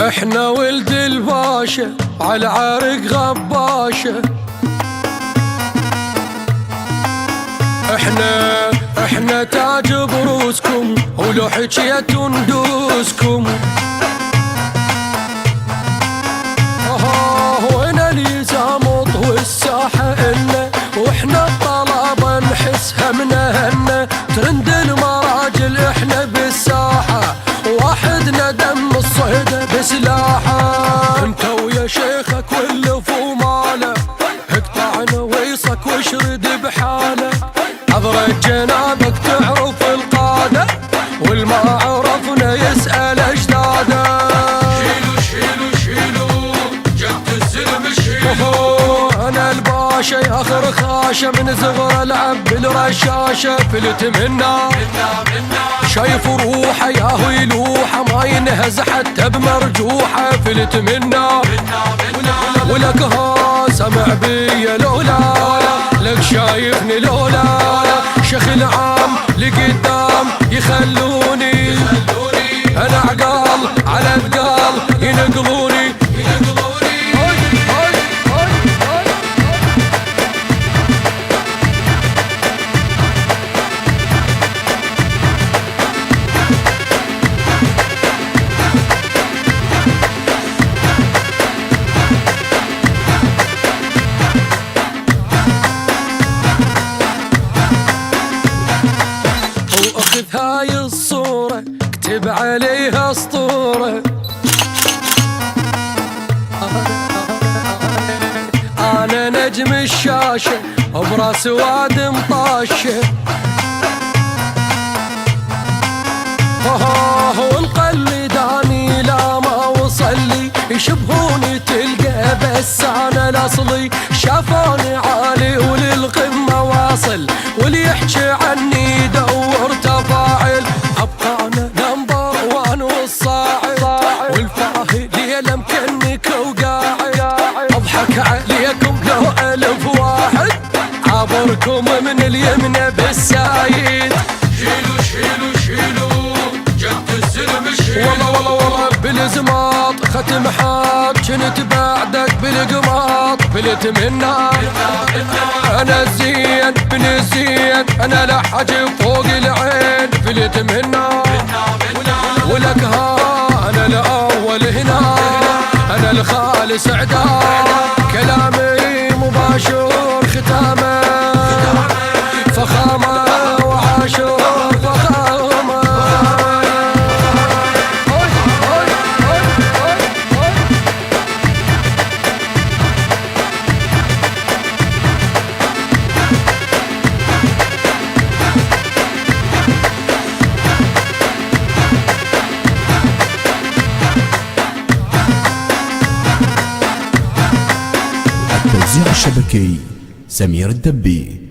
احنا ولد الباشا على عرق غباشة. احنا تاج بروسكم ولو حكيت ندوسكم. وين اللي زامط والساحة إلنا واحنا الطلبة نحس همنا هنا. ترند المراجل احنا بالساحة واحدنا دم الصيدة بسلاحه. انت ويا شيخك واللفو ماله اقطع نويصك واشرد بحاله. حضرة جنابك تعرف القادة والما عرفنا يسأل اجداده. شيلو جبت الزلم شيلو. انا الباشا يا خرخاشة من صغر العب بالرشاشة. فلت منا شايف روحه يا هوي لوحه ما ينهز حتى بمرجوحه. فلت منا ولك ها سمع بيا لولا لك شايفني لولا. شيخ العام لقدام يخلوني انا عقال على ثقال ينقلوني. واخذ هاي الصورة اكتب عليها اسطورة. انا نجم الشاشة براس واد مطاشة. ومقلداني لا ما وصلي يشبهوني تلقى بس انا الاصلي. شافوني عالي وللقمة واصل واللي يحكي عني دور تفاعل. ابقى انا نمبر وان والصاعد والفاهي ليلة مكنك وقاعد. اضحك عليكم لو 1000 واحد عبركم من اليمنى بالسايد. شيلو جبت الزلم شيلو. والله بالزماط ختم حاب كنت بعدك بالقماط. فلت منا انا الزين بن الزين انا لحجي فوق العين. فلت منا ولك ها انا الاول هنا انا الخالص عداد. كلامي مباشر ختامه فخامه وعاشر فخامه. التوزيع الشبكي سمير الدبي.